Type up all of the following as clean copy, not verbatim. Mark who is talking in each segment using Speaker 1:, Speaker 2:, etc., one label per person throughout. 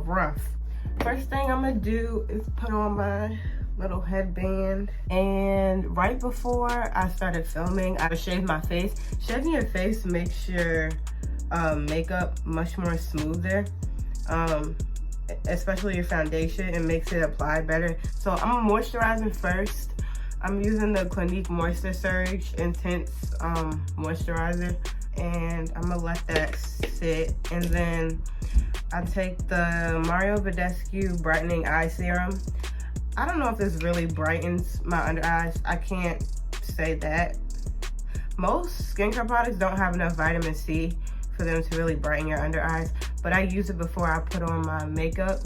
Speaker 1: rough. First thing I'm gonna do is put on my little headband, and right before I started filming, I shaved my face. Shaving your face makes your makeup much more smoother, especially your foundation. It makes it apply better. So I'm moisturizing first. I'm using the Clinique Moisture Surge Intense moisturizer, and I'm gonna let that sit. And then I take the Mario Badescu Brightening Eye Serum. I don't know if this really brightens my under eyes. I can't say that. Most skincare products don't have enough vitamin C for them to really brighten your under eyes, but I use it before I put on my makeup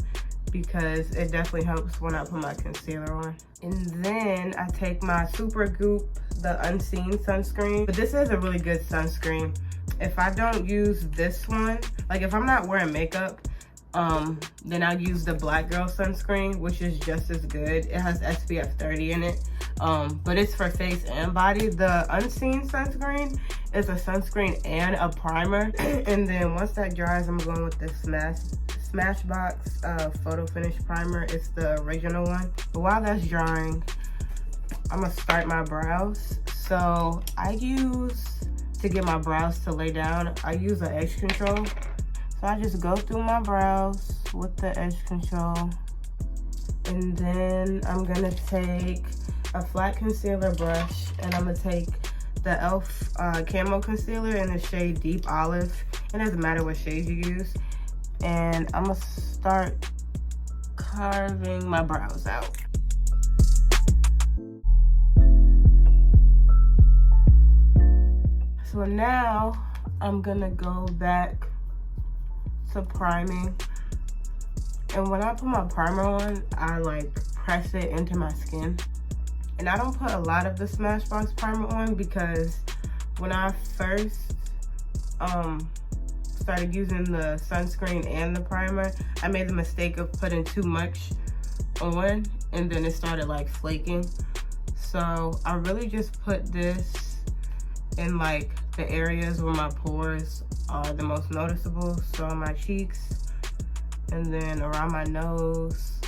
Speaker 1: because it definitely helps when I put my concealer on. And then I take my Supergoop, the Unseen sunscreen. But this is a really good sunscreen. If I don't use this one, like if I'm not wearing makeup, then I'll use the Black Girl sunscreen, which is just as good. It has SPF 30 in it, but it's for face and body. The Unseen sunscreen is a sunscreen and a primer. And then once that dries, I'm going with the Smashbox Photo Finish Primer. It's the original one. But while that's drying, I'm gonna start my brows. So to get my brows to lay down, I use an edge control. So I just go through my brows with the edge control. And then I'm gonna take a flat concealer brush, and I'm gonna take the e.l.f. Camo Concealer in the shade Deep Olive. It doesn't matter what shade you use. And I'm gonna start carving my brows out. So now I'm gonna go back to priming. And when I put my primer on, I like press it into my skin. And I don't put a lot of the Smashbox primer on because when I first started using the sunscreen and the primer, I made the mistake of putting too much on, and then it started like flaking. So I really just put this in like the areas where my pores are the most noticeable. So on my cheeks, and then around my nose,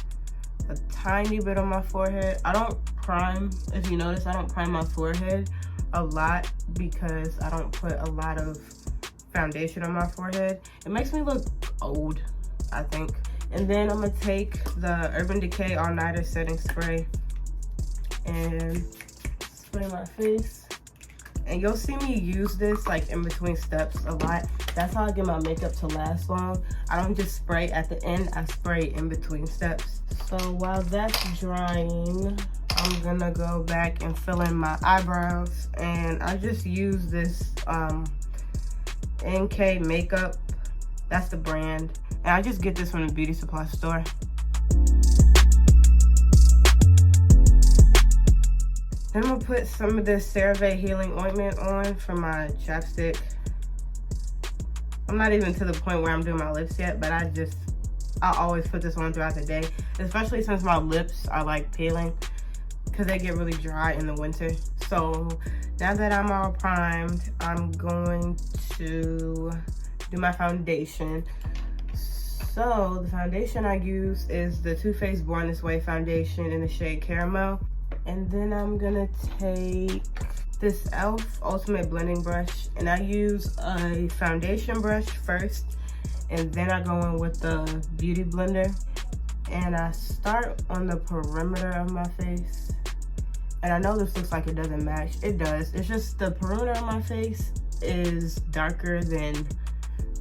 Speaker 1: a tiny bit on my forehead. I don't prime, if you notice, I don't prime my forehead a lot because I don't put a lot of foundation on my forehead. It makes me look old, I think. And then I'm gonna take the Urban Decay All Nighter Setting Spray and spray my face. And you'll see me use this like in between steps a lot. That's how I get my makeup to last long. I don't just spray at the end, I spray in between steps. So while that's drying, I'm gonna go back and fill in my eyebrows. And I just use this NK Makeup, that's the brand. And I just get this from the beauty supply store. Then I'm gonna put some of this CeraVe Healing Ointment on for my chapstick. I'm not even to the point where I'm doing my lips yet, but I always put this on throughout the day, especially since my lips are like peeling because they get really dry in the winter. So now that I'm all primed, I'm going to do my foundation. So the foundation I use is the Too Faced Born This Way foundation in the shade Caramel. And then I'm gonna take this e.l.f. Ultimate Blending Brush, and I use a foundation brush first, and then I go in with the Beauty Blender. And I start on the perimeter of my face. And I know this looks like it doesn't match. It does. It's just the perimeter of my face is darker than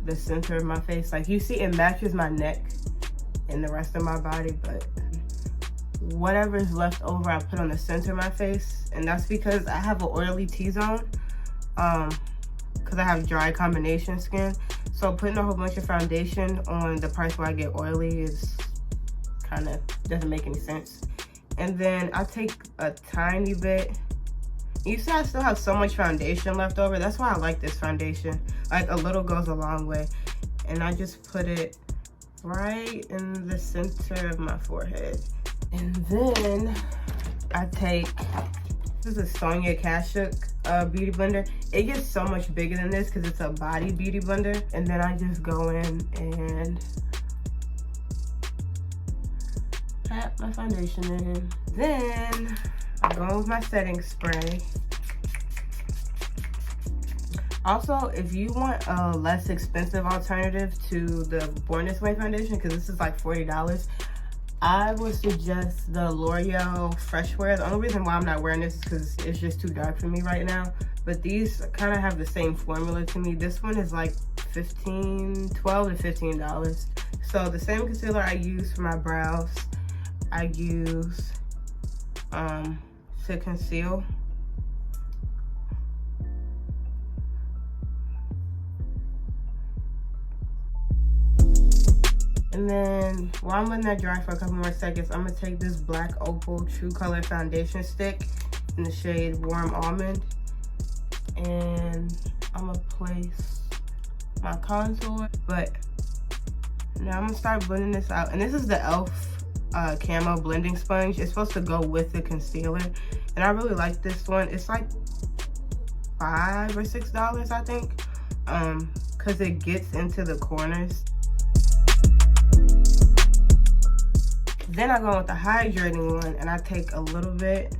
Speaker 1: the center of my face. Like you see, it matches my neck and the rest of my body, but whatever is left over I put on the center of my face. And that's because I have an oily T-zone, because I have dry combination skin. So putting a whole bunch of foundation on the parts where I get oily is kind of doesn't make any sense. And then I take a tiny bit. You see I still have so much foundation left over. That's why I like this foundation. Like a little goes a long way. And I just put it right in the center of my forehead. And then I take, this is a Sonia Kashuk beauty blender. It gets so much bigger than this because it's a body beauty blender. And then I just go in and tap my foundation in. Then I'm going with my setting spray. Also, if you want a less expensive alternative to the Born This Way foundation, because this is like $40, I would suggest the L'Oreal Fresh Wear. The only reason why I'm not wearing this is because it's just too dark for me right now. But these kind of have the same formula to me. This one is like $12 to $15. So the same concealer I use for my brows, I use to conceal. And then while I'm letting that dry for a couple more seconds, I'm gonna take this Black Opal True Color foundation stick in the shade Warm Almond, and I'm gonna place my contour. But now I'm gonna start blending this out. And this is the e.l.f. Camo blending sponge. It's supposed to go with the concealer, and I really like this one. It's like $5 or $6, I think, because it gets into the corners. Then I go with the hydrating one, and I take a little bit.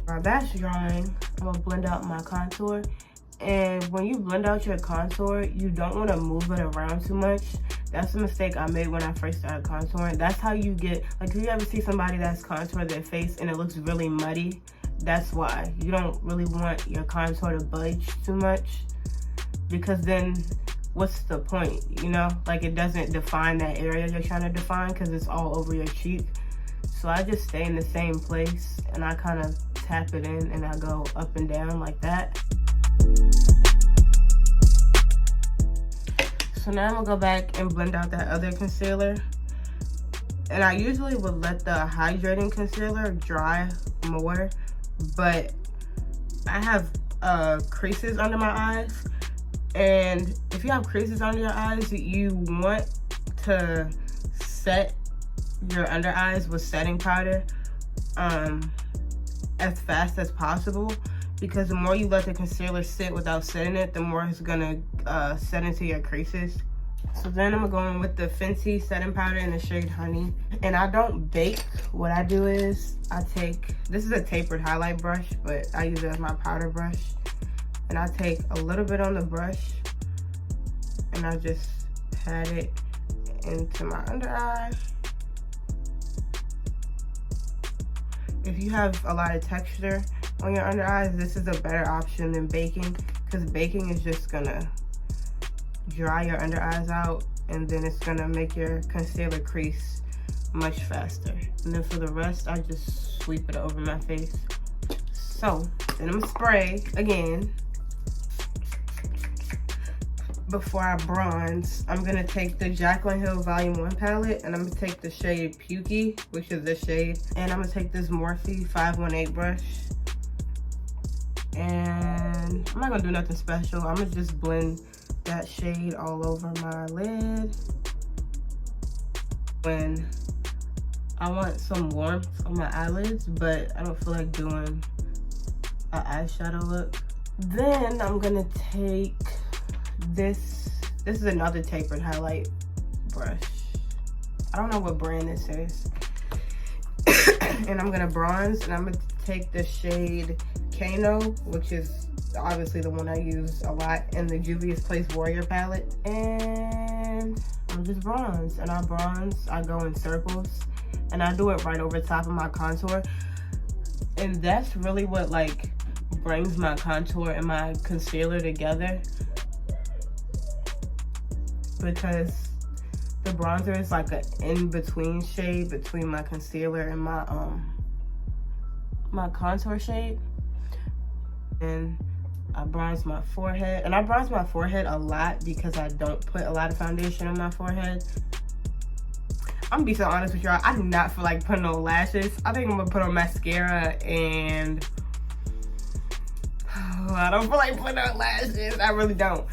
Speaker 1: While that's drying, I'm gonna blend out my contour. And when you blend out your contour, you don't want to move it around too much. That's the mistake I made when I first started contouring. That's how you get, like, if you ever see somebody that's contoured their face and it looks really muddy, that's why. You don't really want your contour to budge too much, because then what's the point, you know? Like, it doesn't define that area you're trying to define because it's all over your cheek. So I just stay in the same place and I kind of tap it in and I go up and down like that. So now I'm gonna go back and blend out that other concealer. And I usually would let the hydrating concealer dry more, but I have creases under my eyes. And if you have creases under your eyes, you want to set your under eyes with setting powder as fast as possible, because the more you let the concealer sit without setting it, the more it's gonna set into your creases. So then I'm gonna go in with the Fenty setting powder in the shade Honey. And I don't bake. What I do is I take, this is a tapered highlight brush, but I use it as my powder brush. And I take a little bit on the brush and I just pat it into my under eye. If you have a lot of texture on your under eyes, this is a better option than baking, because baking is just gonna dry your under eyes out and then it's gonna make your concealer crease much faster. And then for the rest, I just sweep it over my face. So then I'm gonna spray again. Before I bronze, I'm gonna take the Jaclyn Hill Volume 1 palette and I'm gonna take the shade Pukey, which is this shade, and I'm gonna take this Morphe 518 brush. And I'm not gonna do nothing special. I'm gonna just blend that shade all over my lid. When I want some warmth on my eyelids, but I don't feel like doing an eyeshadow look. Then I'm gonna take this is another tapered highlight brush. I don't know what brand this is. And I'm gonna bronze, and I'm gonna take the shade Kano, which is obviously the one I use a lot in the Juvia's Place Warrior palette. And I'm just bronze, and I go in circles, and I do it right over top of my contour. And that's really what like brings my contour and my concealer together, because the bronzer is like an in-between shade between my concealer and my my contour shade. And I bronze my forehead, and I bronze my forehead a lot because I don't put a lot of foundation on my forehead. I'm gonna be so honest with y'all, I do not feel like putting on lashes. I think I'm gonna put on mascara, and I don't feel like putting on lashes. I really don't.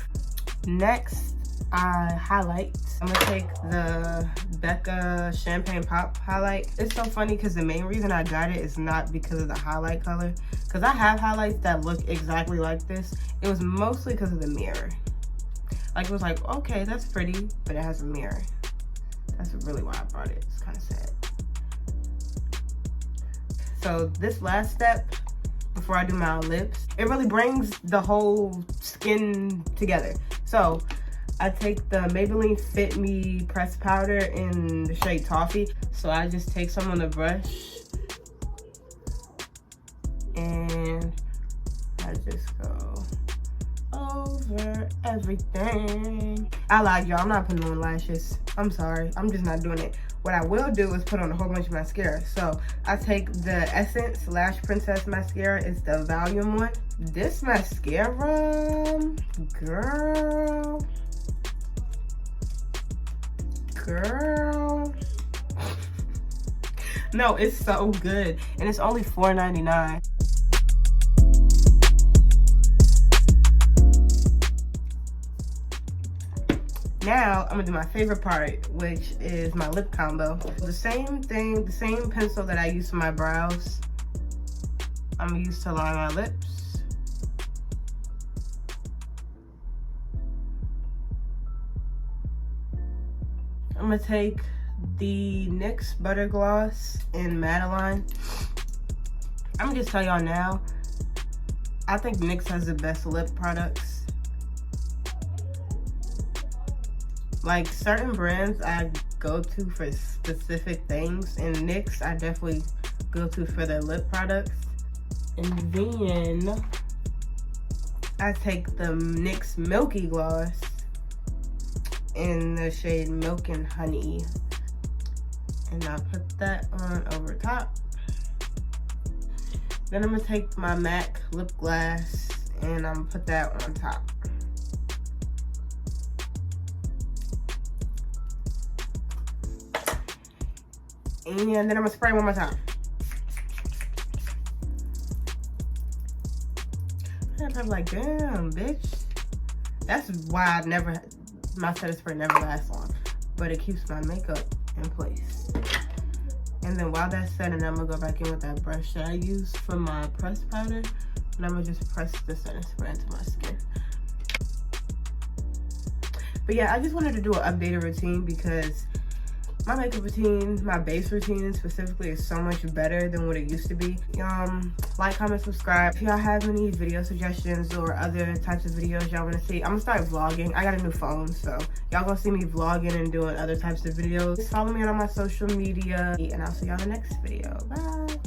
Speaker 1: Next, I highlight. I'm gonna take the Becca Champagne Pop highlight. It's so funny because the main reason I got it is not because of the highlight color, because I have highlights that look exactly like this. It was mostly because of the mirror. Like, it was like, okay, that's pretty, but it has a mirror. That's really why I brought it. It's kind of sad. So this last step, before I do my lips, it really brings the whole skin together. So I take the Maybelline Fit Me pressed powder in the shade Toffee. So I just take some on the brush and I just go over everything. I lied, y'all. I'm not putting on lashes. I'm sorry. I'm just not doing it. What I will do is put on a whole bunch of mascara. So I take the Essence Lash Princess mascara. It's the volume one. This mascara, girl. No, it's so good. And it's only $4.99. Now, I'm gonna do my favorite part, which is my lip combo. The same thing, the same pencil that I use for my brows, I'm gonna use to line my lips. I'm gonna take the NYX Butter Gloss in Madeline. I'm gonna just tell y'all now, I think NYX has the best lip products. Like, certain brands I go to for specific things, and NYX I definitely go to for their lip products. And then I take the NYX Milky Gloss in the shade Milk and Honey, and I put that on over top. Then I'm gonna take my MAC lip gloss and I'm gonna put that on top. And then I'm gonna spray one more time. I'm probably like, damn, bitch. That's why my setting spray never lasts long. But it keeps my makeup in place. And then while that's setting, I'm gonna go back in with that brush that I used for my pressed powder. And I'm gonna just press the setting spray into my skin. But yeah, I just wanted to do an updated routine because my makeup routine, my base routine specifically, is so much better than what it used to be. Like, comment, subscribe. If y'all have any video suggestions or other types of videos y'all want to see, I'm gonna start vlogging. I got a new phone, so y'all gonna see me vlogging and doing other types of videos. Just follow me on all my social media, and I'll see y'all in the next video. Bye.